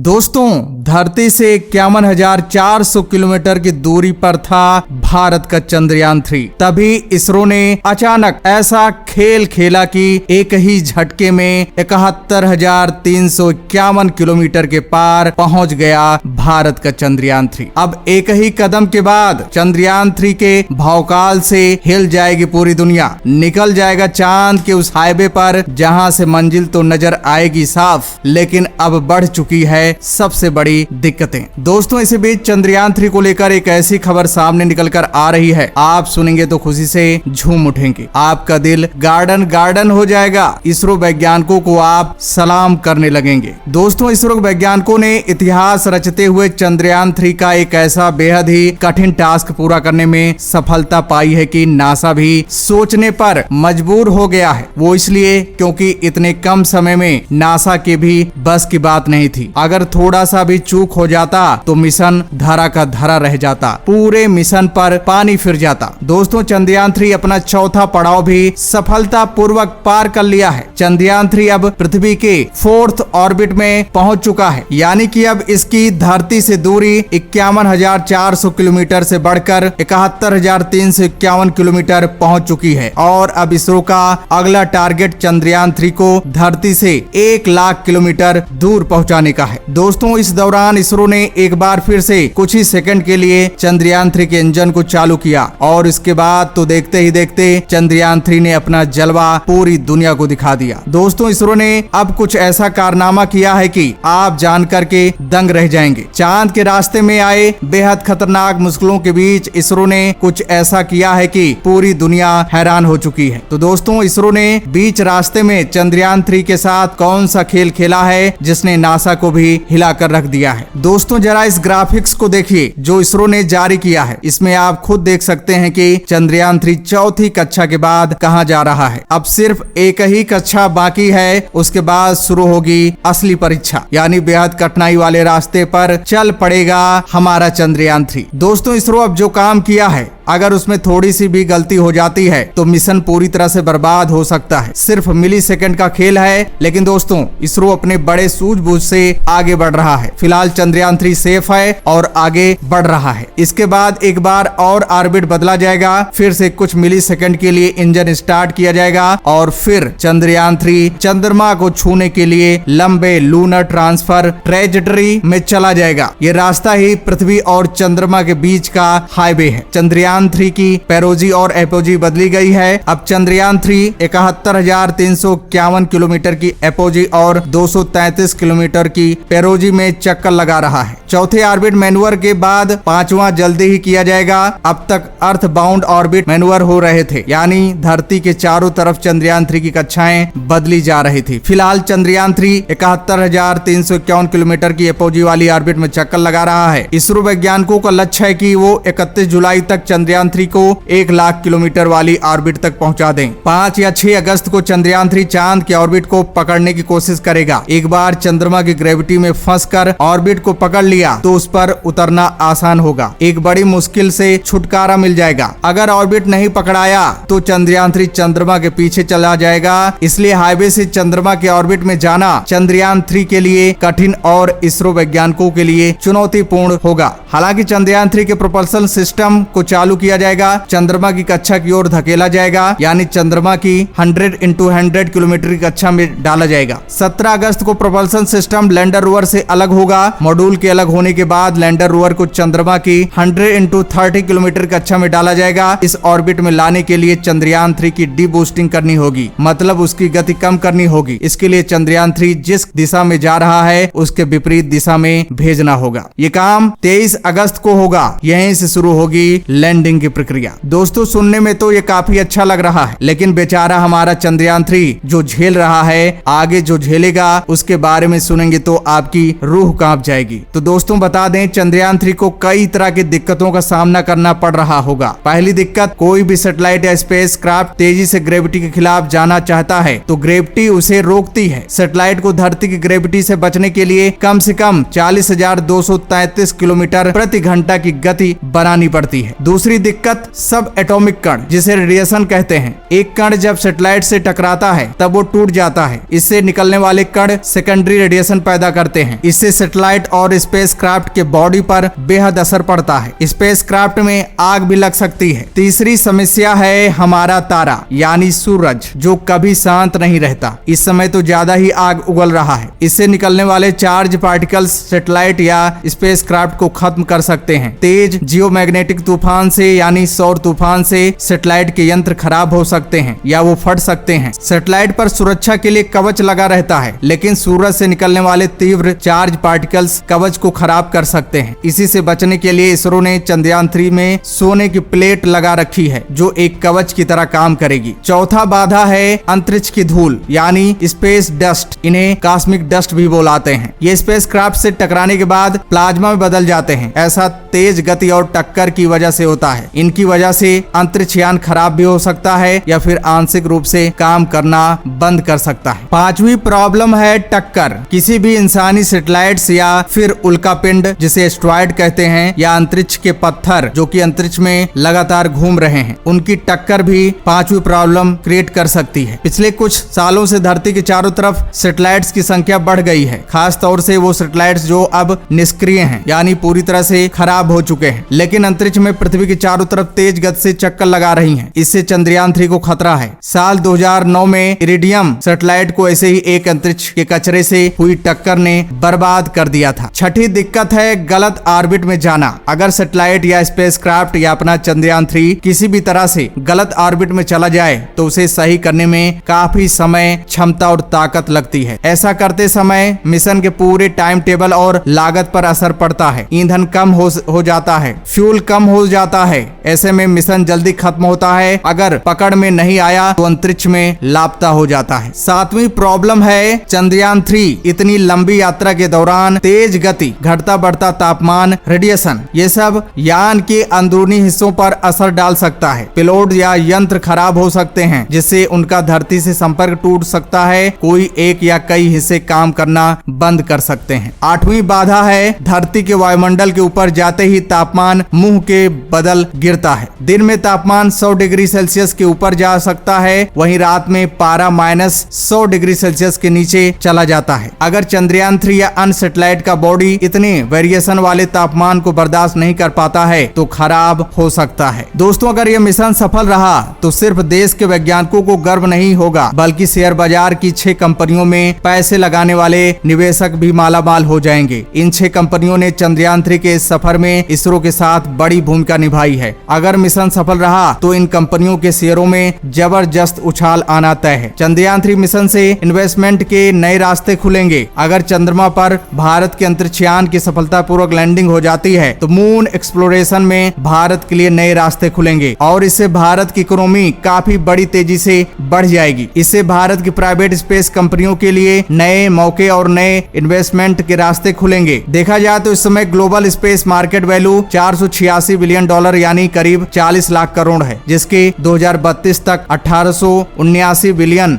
दोस्तों, धरती से 51,400 किलोमीटर की दूरी पर था भारत का चंद्रयान 3। तभी इसरो ने अचानक ऐसा खेल खेला कि एक ही झटके में 71,351 किलोमीटर के पार पहुंच गया भारत का चंद्रयान 3। अब एक ही कदम के बाद चंद्रयान 3 के भौकाल से हिल जाएगी पूरी दुनिया, निकल जाएगा चांद के उस हाईवे पर जहां से मंजिल तो नजर आएगी साफ, लेकिन अब बढ़ चुकी है सबसे बड़ी दिक्कतें। दोस्तों, इसी बीच चंद्रयान 3 को लेकर एक ऐसी खबर सामने निकल कर आ रही है, आप सुनेंगे तो खुशी से झूम उठेंगे, आपका दिल गार्डन गार्डन हो जाएगा। इसरो वैज्ञानिकों को आप सलाम करने लगेंगे। दोस्तों, इसरो वैज्ञानिकों ने इतिहास रचते हुए चंद्रयान 3 का एक ऐसा बेहद ही कठिन टास्क पूरा करने में सफलता पाई है कि नासा भी सोचने पर मजबूर हो गया है। वो इसलिए क्योंकि इतने कम समय में नासा के भी बस की बात नहीं थी। अगर थोड़ा सा भी चूक हो जाता तो मिशन धरा का धरा रह जाता, पूरे मिशन पर पानी फिर जाता। दोस्तों, चंद्रयान 3 अपना चौथा पड़ाव भी सफलता पूर्वक पार कर लिया है। चंद्रयान 3 अब पृथ्वी के 4th ऑर्बिट में पहुंच चुका है, यानी कि अब इसकी धरती से दूरी 51,400 किलोमीटर से बढ़कर 71,351 किलोमीटर पहुंच चुकी है। और अब इसरो का अगला टारगेट चंद्रयान 3 को धरती से 1 लाख किलोमीटर दूर पहुंचाने का है। दोस्तों, इस दौरान इसरो ने एक बार फिर से कुछ ही सेकंड के लिए चंद्रयान 3 के इंजन को चालू किया और इसके बाद तो देखते ही देखते चंद्रयान 3 ने अपना जलवा पूरी दुनिया को दिखा दिया। दोस्तों, इसरो ने अब कुछ ऐसा कारनामा किया है कि आप जानकर के दंग रह जाएंगे। चांद के रास्ते में आए बेहद खतरनाक मुश्किलों के बीच इसरो ने कुछ ऐसा किया है कि पूरी दुनिया हैरान हो चुकी है। तो दोस्तों, इसरो ने बीच रास्ते में चंद्रयान 3 के साथ कौन सा खेल खेला है जिसने नासा को भी हिलाकर रख दिया है। दोस्तों, जरा इस ग्राफिक्स को देखिए जो इसरो ने जारी किया है। इसमें आप खुद देख सकते हैं कि चंद्रयान 3 चौथी कक्षा के बाद कहां जा रहा है। अब सिर्फ एक ही कक्षा बाकी है, उसके बाद शुरू होगी असली परीक्षा, यानी बेहद कठिनाई वाले रास्ते पर चल पड़ेगा हमारा चंद्रयान 3। दोस्तों, इसरो अब जो काम किया है, अगर उसमें थोड़ी सी भी गलती हो जाती है तो मिशन पूरी तरह से बर्बाद हो सकता है। सिर्फ मिली सेकंड का खेल है, लेकिन दोस्तों इसरो अपने बड़े सूझबूझ से आगे बढ़ रहा है। फिलहाल चंद्रयान 3 सेफ है और आगे बढ़ रहा है। इसके बाद एक बार और ऑर्बिट बदला जाएगा, फिर से कुछ मिली सेकंड के लिए इंजन स्टार्ट किया जाएगा और फिर चंद्रयान 3 चंद्रमा को छूने के लिए लंबे लूनर ट्रांसफर ट्रेजेक्टरी में चला जाएगा। ये रास्ता ही पृथ्वी और चंद्रमा के बीच का हाईवे है। चंद्रयान 3 की पेरोजी और एपोजी बदली गई है। अब चंद्रयान 3 71,351 किलोमीटर की एपोजी और 233 किलोमीटर की पेरोजी में चक्कर लगा रहा है। चौथे ऑर्बिट मैन्युअर के बाद पांचवा जल्दी ही किया जाएगा। अब तक अर्थ बाउंड ऑर्बिट मैन्युअर हो रहे थे, यानी धरती के चारों तरफ चंद्रयान 3 की कक्षाएं बदली जा रही थी। फिलहाल चंद्रयान 3 71,351 किलोमीटर की एपोजी वाली ऑर्बिट में चक्कर लगा रहा है। इसरो वैज्ञानिकों का लक्ष्य है कि वो 31 जुलाई तक चंद्रयान 3 को 1 लाख किलोमीटर वाली ऑर्बिट तक पहुंचा दें। 5 या 6 अगस्त को चंद्रयान 3 चांद के ऑर्बिट को पकड़ने की कोशिश करेगा। एक बार चंद्रमा की ग्रेविटी में फंसकर ऑर्बिट को पकड़ लिया तो उस पर उतरना आसान होगा, एक बड़ी मुश्किल से छुटकारा मिल जाएगा। अगर ऑर्बिट नहीं पकड़ाया तो चंद्रयान 3 चंद्रमा के पीछे चला जाएगा। इसलिए हाईवे से चंद्रमा के ऑर्बिट में जाना चंद्रयान 3 के लिए कठिन और इसरो वैज्ञानिकों के लिए चुनौतीपूर्ण होगा। हालांकि चंद्रयान 3 के प्रोपल्शन सिस्टम को चालू किया जाएगा, चंद्रमा की कक्षा की ओर धकेला जाएगा, यानी चंद्रमा की 100x100 किलोमीटर की कक्षा में डाला जाएगा। 17 अगस्त को प्रोपल्शन सिस्टम लैंडर रोवर से अलग होगा। मॉड्यूल के अलग होने के बाद लैंडर रोवर को चंद्रमा की 100x30 किलोमीटर कक्षा में डाला जाएगा। इस ऑर्बिट में लाने के लिए चंद्रयान 3 की डी बूस्टिंग करनी होगी, मतलब उसकी गति कम करनी होगी। इसके लिए चंद्रयान 3 जिस दिशा में जा रहा है उसके विपरीत दिशा में भेजना होगा। ये काम 23 अगस्त को होगा। यहीं से शुरू होगी लैंडिंग की प्रक्रिया। दोस्तों, सुनने में तो ये काफी अच्छा लग रहा है, लेकिन बेचारा हमारा चंद्रयान 3 जो झेल रहा है, आगे जो झेलेगा उसके बारे में सुनेंगे तो आपकी रूह कांप जाएगी। तो दोस्तों, बता दें चंद्रयान 3 को कई तरह की दिक्कतों का सामना करना पड़ रहा होगा। पहली दिक्कत, कोई भी सैटेलाइट या स्पेस क्राफ्ट तेजी से ग्रेविटी के खिलाफ जाना चाहता है तो ग्रेविटी उसे रोकती है। सैटेलाइट को धरती की ग्रेविटी से बचने के लिए कम से कम 40,233 किलोमीटर प्रति घंटा की गति बनानी पड़ती है। दूसरी दूसरी दिक्कत सब एटॉमिक कण जिसे रेडिएशन कहते हैं। एक कण जब सैटेलाइट से टकराता है तब वो टूट जाता है। इससे निकलने वाले कण सेकेंडरी रेडिएशन पैदा करते हैं। इससे सैटेलाइट और स्पेसक्राफ्ट के बॉडी पर बेहद असर पड़ता है। स्पेसक्राफ्ट में आग भी लग सकती है। तीसरी समस्या है हमारा तारा यानी सूरज, जो कभी शांत नहीं रहता। इस समय तो ज्यादा ही आग उगल रहा है। इससे निकलने वाले चार्ज पार्टिकल्स सैटेलाइट या स्पेसक्राफ्ट को खत्म कर सकते हैं। तेज जियोमैग्नेटिक तूफान से यानी सौर तूफान से सैटेलाइट के यंत्र खराब हो सकते हैं या वो फट सकते हैं। सैटेलाइट पर सुरक्षा के लिए कवच लगा रहता है, लेकिन सूरज से निकलने वाले तीव्र चार्ज पार्टिकल्स कवच को खराब कर सकते हैं। इसी से बचने के लिए इसरो ने चंद्रयान 3 में सोने की प्लेट लगा रखी है जो एक कवच की तरह काम करेगी। चौथा बाधा है अंतरिक्ष की धूल यानी स्पेस डस्ट। इन्हें कॉस्मिक डस्ट भी बुलाते हैं। ये स्पेसक्राफ्ट से टकराने के बाद प्लाज्मा में बदल जाते हैं। ऐसा तेज गति और टक्कर की वजह से होता है। इनकी वजह से अंतरिक्ष यान खराब भी हो सकता है या फिर आंशिक रूप से काम करना बंद कर सकता है। पांचवी प्रॉब्लम है टक्कर। किसी भी इंसानी सैटेलाइट्स या फिर उल्कापिंड जिसे एस्ट्रॉयड कहते हैं या अंतरिक्ष के पत्थर जो कि अंतरिक्ष में लगातार घूम रहे हैं, उनकी टक्कर भी पांचवी प्रॉब्लम क्रिएट कर सकती है। पिछले कुछ सालों से धरती के चारों तरफ सैटेलाइट्स की संख्या बढ़ गई है, खास तौर से वो सैटेलाइट्स जो अब निष्क्रिय हैं यानी पूरी तरह से खराब हो चुके हैं, लेकिन अंतरिक्ष में पृथ्वी के चारों तरफ तेज गति से चक्कर लगा रही हैं। इससे चंद्रयान 3 को खतरा है। साल 2009 में इरिडियम सैटेलाइट को ऐसे ही एक अंतरिक्ष के कचरे से हुई टक्कर ने बर्बाद कर दिया था। छठी दिक्कत है गलत ऑर्बिट में जाना। अगर सैटेलाइट या स्पेसक्राफ्ट या अपना चंद्रयान 3 किसी भी तरह से गलत ऑर्बिट में चला जाए तो उसे सही करने में काफी समय, क्षमता और ताकत लगती है। ऐसा करते समय मिशन के पूरे टाइम टेबल और लागत पर असर पड़ता है। ईंधन कम हो जाता है, फ्यूल कम हो जाता है। ऐसे में मिशन जल्दी खत्म होता है। अगर पकड़ में नहीं आया तो अंतरिक्ष में लापता हो जाता है। सातवीं प्रॉब्लम है चंद्रयान 3 इतनी लंबी यात्रा के दौरान तेज गति, घटता बढ़ता तापमान, रेडिएशन, ये सब यान के अंदरूनी हिस्सों पर असर डाल सकता है। पिलोट या यंत्र खराब हो सकते हैं जिससे उनका धरती से संपर्क टूट सकता है। कोई एक या कई हिस्से काम करना बंद कर सकते हैं। आठवीं बाधा है धरती के वायुमंडल के ऊपर जाते ही तापमान मुंह के बदल गिरता है। दिन में तापमान 100 डिग्री सेल्सियस के ऊपर जा सकता है, वहीं रात में पारा -100 डिग्री सेल्सियस के नीचे चला जाता है। अगर चंद्रयान 3 या अन्य सैटेलाइट का बॉडी इतने वेरिएशन वाले तापमान को बर्दाश्त नहीं कर पाता है तो खराब हो सकता है। दोस्तों, अगर यह मिशन सफल रहा तो सिर्फ देश के वैज्ञानिकों को गर्व नहीं होगा, बल्कि शेयर बाजार की 6 कंपनियों में पैसे लगाने वाले निवेशक भी मालामाल हो जाएंगे। इन 6 कंपनियों ने चंद्रयान 3 के इस सफर में इसरो के साथ बड़ी भूमिका निभाई है। अगर मिशन सफल रहा तो इन कंपनियों के शेयरों में जबरदस्त उछाल आना तय है। चंद्रयान 3 मिशन से इन्वेस्टमेंट के नए रास्ते खुलेंगे। अगर चंद्रमा पर भारत के अंतरिक्षयान की सफलतापूर्वक लैंडिंग हो जाती है तो मून एक्सप्लोरेशन में भारत के लिए नए रास्ते खुलेंगे और इससे भारत की इकोनॉमी काफी बड़ी तेजी से बढ़ जाएगी। इससे भारत की प्राइवेट स्पेस कंपनियों के लिए नए मौके और नए इन्वेस्टमेंट के रास्ते खुलेंगे। देखा जाए तो इस समय global space market value $486 billion यानी करीब 40 लाख करोड़ है, जिसके 2032 तक 1879 बिलियन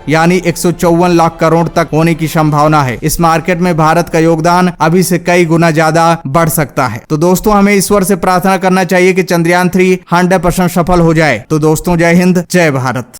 यानी 154 लाख करोड़ तक होने की संभावना है। इस मार्केट में भारत का योगदान अभी से कई गुना ज्यादा बढ़ सकता है। तो दोस्तों, हमें ईश्वर से प्रार्थना करना चाहिए कि चंद्रयान 3 100% सफल हो जाए। तो दोस्तों, जय हिंद, जय भारत।